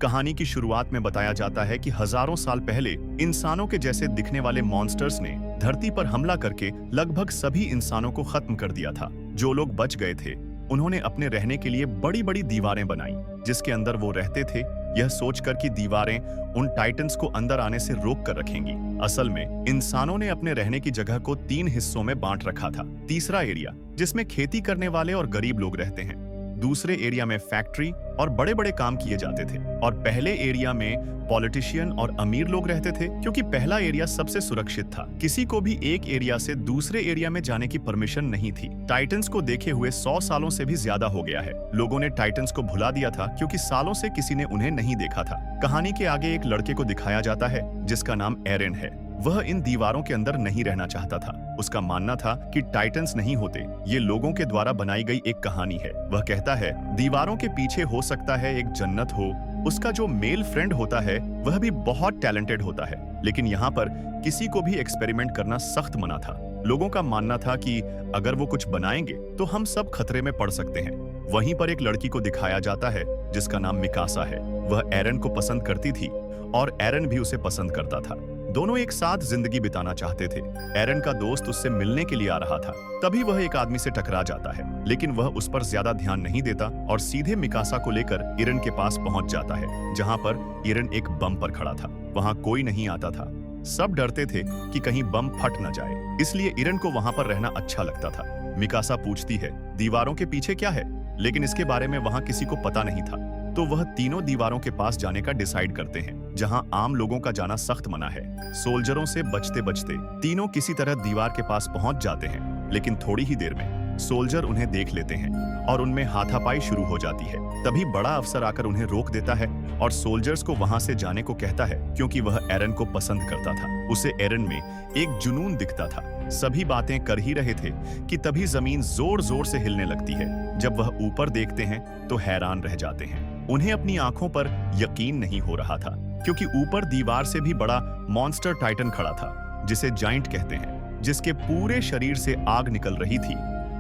कहानी की शुरुआत में बताया जाता है कि हजारों साल पहले इंसानों के जैसे दिखने वाले मॉन्स्टर्स ने धरती पर हमला करके लगभग सभी इंसानों को खत्म कर दिया था। जो लोग बच गए थे उन्होंने अपने रहने के लिए बड़ी बड़ी दीवारें बनाई जिसके अंदर वो रहते थे, यह सोचकर कि दीवारें उन टाइटन्स को अंदर आने से रोक कर रखेंगी। असल में इंसानों ने अपने रहने की जगह को 3 हिस्सों में बांट रखा था। तीसरा एरिया जिसमें खेती करने वाले और गरीब लोग रहते हैं, दूसरे एरिया में फैक्ट्री और बड़े बड़े काम किए जाते थे, और पहले एरिया में पॉलिटिशियन और अमीर लोग रहते थे क्योंकि पहला एरिया सबसे सुरक्षित था। किसी को भी एक एरिया से दूसरे एरिया में जाने की परमिशन नहीं थी। टाइटन्स को देखे हुए 100 सालों से भी ज्यादा हो गया है। लोगों ने टाइटन्स को भुला दिया था क्योंकि सालों से किसी ने उन्हें नहीं देखा था। कहानी के आगे एक लड़के को दिखाया जाता है जिसका नाम एरेन है। वह इन दीवारों के अंदर नहीं रहना चाहता था। उसका मानना था कि टाइटन्स नहीं होते, ये लोगों के द्वारा बनाई गई एक कहानी है। वह कहता है दीवारों के पीछे हो सकता है एक जन्नत हो, उसका जो मेल फ्रेंड होता है वह भी बहुत टैलेंटेड होता है, लेकिन यहाँ पर किसी को भी एक्सपेरिमेंट करना सख्त मना था। लोगों का मानना था कि अगर वो कुछ बनाएंगे तो हम सब खतरे में पड़ सकते हैं। वहीं पर एक लड़की को दिखाया जाता है जिसका नाम मिकासा है। वह एरन को पसंद करती थी और एरन भी उसे पसंद करता था। दोनों एक साथ जिंदगी बिताना चाहते थे। एरन का दोस्त उससे मिलने के लिए आ रहा था, तभी वह एक आदमी से टकरा जाता है, लेकिन वह उस पर ज्यादा ध्यान नहीं देता और सीधे मिकासा को लेकर एरन के पास पहुंच जाता है, जहां पर एरन एक बम पर खड़ा था। वहां कोई नहीं आता था। सब डरते थे कि कहीं बम फट न जाए, इसलिए एरन को वहां पर रहना अच्छा लगता था। मिकासा पूछती है दीवारों के पीछे क्या है, लेकिन इसके बारे में वहां किसी को पता नहीं था। तो वह तीनों दीवारों के पास जाने का डिसाइड करते हैं, जहां आम लोगों का जाना सख्त मना है। सोल्जरों से बचते बचते तीनों किसी तरह दीवार के पास पहुंच जाते हैं, लेकिन थोड़ी ही देर में सोल्जर उन्हें देख लेते हैं और उनमें हाथापाई शुरू हो जाती है। तभी बड़ा अफसर आकर उन्हें रोक देता है और सोल्जर्स को वहां से जाने को कहता है क्योंकि वह एरन को पसंद करता था। उसे एरन में एक जुनून दिखता था। सभी बातें कर ही रहे थे कि तभी जमीन जोर जोर से हिलने लगती है। जब वह ऊपर देखते हैं तो हैरान रह जाते हैं। उन्हें अपनी आंखों पर यकीन नहीं हो रहा था क्योंकि ऊपर दीवार से भी बड़ा मॉन्स्टर टाइटन खड़ा था, जिसे जाइंट कहते हैं, जिसके पूरे शरीर से आग निकल रही थी,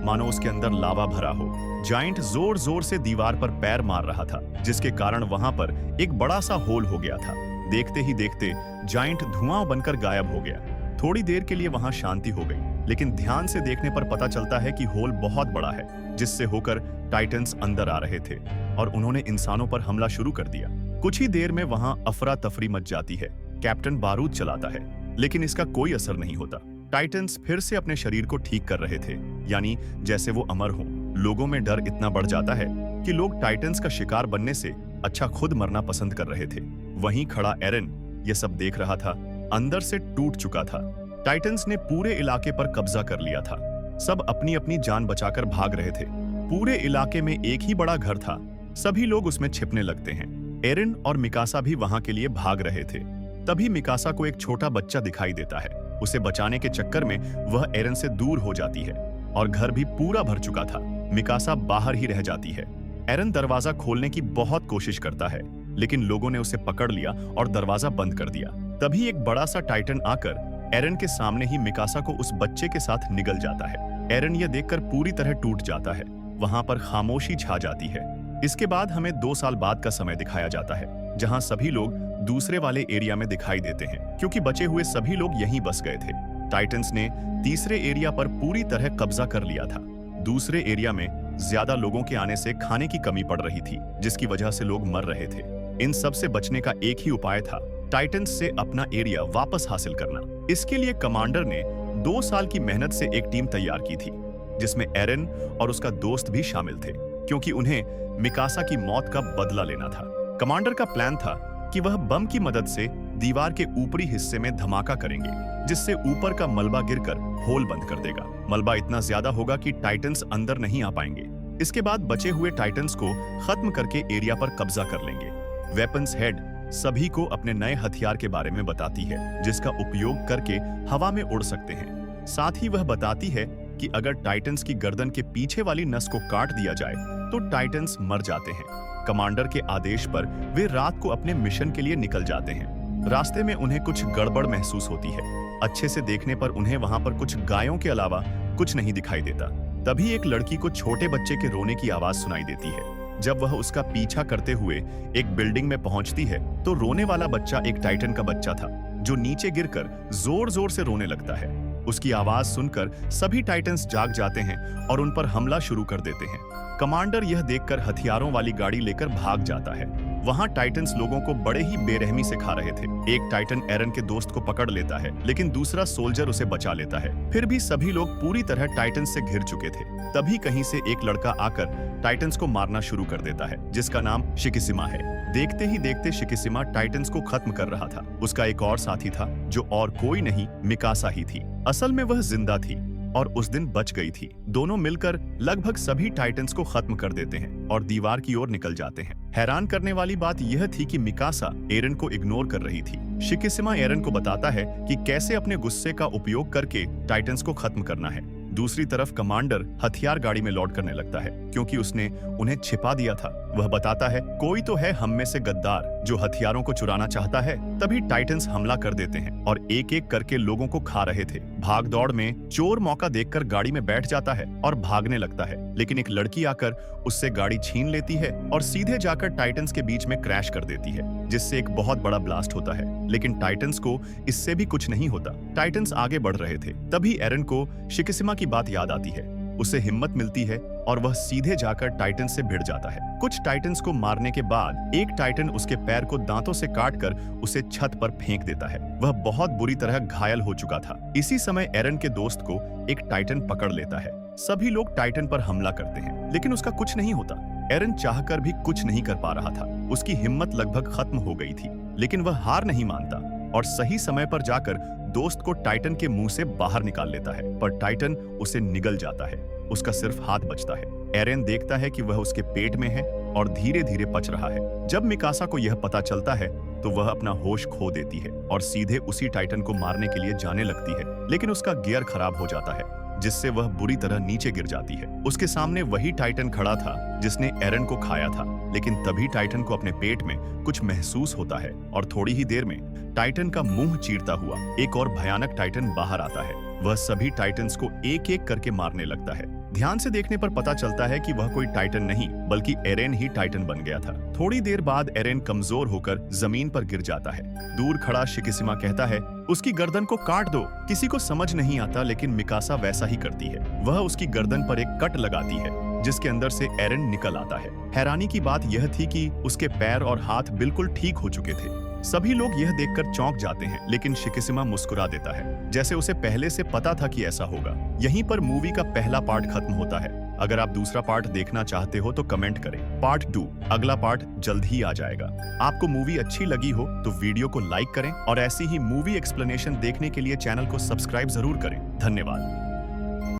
मानो उसके अंदर लावा भरा हो। जाइंट जोर जोर से दीवार पर पैर मार रहा था, जिसके कारण वहां पर एक बड़ा सा होल हो गया था। देखते ही देखते जाइंट धुआं बनकर गायब हो गया। थोड़ी देर के लिए वहां शांति हो गई, लेकिन ध्यान से देखने पर पता चलता है कि होल बहुत बड़ा है, जिससे होकर टाइटन्स अंदर आ रहे थे और उन्होंने इंसानों पर हमला शुरू कर दिया। कुछ ही देर में वहां अफरा तफरी मच जाती है। कैप्टन बारूद चलाता है, लेकिन इसका कोई असर नहीं होता। टाइटन्स फिर से अपने शरीर को ठीक कर रहे थे, यानी जैसे वो अमर हों। लोगों में डर इतना बढ़ जाता है कि लोग टाइटन्स का शिकार बनने से अच्छा खुद मरना पसंद कर रहे थे। वहीं खड़ा एरन ये सब देख रहा था। अंदर से टूट चुका था। टाइटन्स ने पूरे इलाके पर कब्जा कर लिया था। सब अपनी अपनी जान बचाकर भाग रहे थे। पूरे इलाके में एक ही बड़ा घर था। सभी लोग उसमें छिपने लगते हैं। एरन और मिकासा भी वहां के लिए भाग रहे थे। तभी मिकासा को एक छोटा बच्चा दिखाई देता है। उसे बचाने के चक्कर में वह एरन से दूर हो जाती है और घर भी पूरा भर चुका था। मिकासा बाहर ही रह जाती है। एरन दरवाजा खोलने की बहुत कोशिश करता है, लेकिन लोगों ने उसे पकड़ लिया और दरवाजा बंद कर दिया। तभी एक बड़ा सा टाइटन आकर एरन के सामने ही मिकासा को उस बच्चे के साथ निगल जाता है। एरन यह देखकर पूरी तरह टूट जाता है। वहां पर खामोशी छा जाती है। इसके बाद हमें 2 साल बाद का समय दिखाया जाता है, जहां सभी लोग दूसरे वाले एरिया में दिखाई देते हैं क्योंकि बचे हुए सभी लोग यहीं बस गए थे। टाइटन्स ने तीसरे एरिया पर पूरी तरह कब्जा कर लिया था। दूसरे एरिया में ज्यादा लोगों के आने से खाने की कमी पड़ रही थी, जिसकी वजह से लोग मर रहे थे। इन सब से बचने का एक ही उपाय था, टाइटन्स से अपना एरिया वापस हासिल करना। इसके लिए कमांडर ने 2 साल की मेहनत से एक टीम तैयार की थी, जिसमें एरन और उसका दोस्त भी शामिल थे, क्योंकि उन्हें मिकासा की मौत का बदला लेना था। कमांडर का प्लान था कि वह बम की मदद से दीवार के ऊपरी हिस्से में धमाका करेंगे, जिससे ऊपर का मलबा गिरकर होल बंद कर देगा। मलबा इतना ज्यादा होगा कि टाइटन्स अंदर नहीं आ पाएंगे। इसके बाद बचे हुए टाइटन्स को खत्म करके एरिया पर कब्जा कर लेंगे। वेपन्स हेड सभी को अपने नए हथियार के बारे में बताती है, जिसका उपयोग करके हवा में उड़ सकते हैं। साथ ही वह बताती है कि अगर टाइटन्स की गर्दन के पीछे वाली नस को काट दिया जाए तो टाइटन्स मर जाते हैं। कमांडर के आदेश पर वे रात को अपने मिशन के लिए निकल जाते हैं। रास्ते में उन्हें कुछ गड़बड़ महसूस होती है। अच्छे से देखने पर उन्हें वहां पर कुछ गायों के अलावा कुछ नहीं दिखाई देता। तभी एक लड़की को छोटे बच्चे के रोने की आवाज सुनाई देती है। जब वह उसका पीछा करते हुए एक बिल्डिंग में पहुंचती है तो रोने वाला बच्चा एक टाइटन का बच्चा था जो नीचे गिरकर जोर जोर से रोने लगता है। उसकी आवाज सुनकर सभी टाइटन्स जाग जाते हैं और उन पर हमला शुरू कर देते हैं। कमांडर यह देखकर हथियारों वाली गाड़ी लेकर भाग जाता है। वहां टाइटन्स लोगों को बड़े ही बेरहमी से खा रहे थे। एक टाइटन एरन के दोस्त को पकड़ लेता है लेकिन दूसरा सोल्जर उसे बचा लेता है। फिर भी सभी लोग पूरी तरह टाइटन्स से घिर चुके थे। तभी कहीं से एक लड़का आकर टाइटन्स को मारना शुरू कर देता है जिसका नाम शिकिसिमा है। देखते ही देखते शिकिसिमा टाइटन्स को खत्म कर रहा था। उसका एक और साथी था जो और कोई नहीं मिकासा ही थी। असल में वह जिंदा थी और उस दिन बच गई थी। दोनों मिलकर लगभग सभी टाइटन्स को खत्म कर देते हैं और दीवार की ओर निकल जाते हैं। हैरान करने वाली बात यह थी कि मिकासा एरन को इग्नोर कर रही थी। शिकिसिमा एरन को बताता है कि कैसे अपने गुस्से का उपयोग करके टाइटन्स को खत्म करना है। दूसरी तरफ कमांडर हथियार गाड़ी में लोड करने लगता है क्योंकि उसने उन्हें छिपा दिया था। वह बताता है कोई तो है हम में से गद्दार जो हथियारों को चुराना चाहता है। तभी टाइटन्स हमला कर देते हैं और एक एक करके लोगों को खा रहे थे। भाग दौड़ में चोर मौका देखकर गाड़ी में बैठ जाता है और भागने लगता है, लेकिन एक लड़की आकर उससे गाड़ी छीन लेती है और सीधे जाकर टाइटन्स के बीच में क्रैश कर देती है जिससे एक बहुत बड़ा ब्लास्ट होता है। लेकिन टाइटन्स को इससे भी कुछ नहीं होता। टाइटन्स आगे बढ़ रहे थे। तभी एरन को शिकिसिमा की बात याद आती है। उसे हिम्मत मिलती है और वह सीधे जाकर टाइटन से भिड़ जाता है। कुछ टाइटन्स को मारने के बाद एक टाइटन उसके पैर को दांतों से काटकर उसे छत पर फेंक देता है। वह बहुत बुरी तरह घायल हो चुका था। इसी समय एरन के दोस्त को एक टाइटन पकड़ लेता है। सभी लोग टाइटन पर हमला करते हैं लेकिन उसका कुछ नहीं होता। एरन चाहकर भी कुछ नहीं कर पा रहा था। उसकी हिम्मत लगभग खत्म हो गई थी, लेकिन वह हार नहीं मानता और सही समय पर जाकर दोस्त को टाइटन के मुंह से बाहर निकाल लेता है, पर टाइटन उसे निगल जाता है। उसका सिर्फ हाथ बचता है। एरन देखता है कि वह उसके पेट में है और धीरे धीरे पच रहा है। जब मिकासा को यह पता चलता है तो वह अपना होश खो देती है और सीधे उसी टाइटन को मारने के लिए जाने लगती है, लेकिन उसका गियर खराब हो जाता है जिससे वह बुरी तरह नीचे गिर जाती है। उसके सामने वही टाइटन खड़ा था जिसने एरन को खाया था, लेकिन तभी टाइटन को अपने पेट में कुछ महसूस होता है और थोड़ी ही देर में टाइटन का मुंह चीरता हुआ एक और भयानक टाइटन बाहर आता है। वह सभी टाइटन्स को एक एक करके मारने लगता है। ध्यान से देखने पर पता चलता है कि वह कोई टाइटन नहीं बल्कि एरेन ही टाइटन बन गया था। थोड़ी देर बाद एरेन कमजोर होकर जमीन पर गिर जाता है। दूर खड़ा शिकिसिमा कहता है उसकी गर्दन को काट दो। किसी को समझ नहीं आता, लेकिन मिकासा वैसा ही करती है। वह उसकी गर्दन पर एक कट लगाती है जिसके अंदर से एरेन निकल आता है। हैरानी की बात यह थी कि उसके पैर और हाथ बिल्कुल ठीक हो चुके थे। सभी लोग यह देखकर चौंक जाते हैं, लेकिन शिकिसिमा मुस्कुरा देता है जैसे उसे पहले से पता था कि ऐसा होगा। यहीं पर मूवी का पहला पार्ट खत्म होता है। अगर आप दूसरा पार्ट देखना चाहते हो तो कमेंट करें। पार्ट 2 अगला पार्ट जल्द ही आ जाएगा। आपको मूवी अच्छी लगी हो तो वीडियो को लाइक करें और ऐसी ही मूवी एक्सप्लेनेशन देखने के लिए चैनल को सब्सक्राइब जरूर करें। धन्यवाद।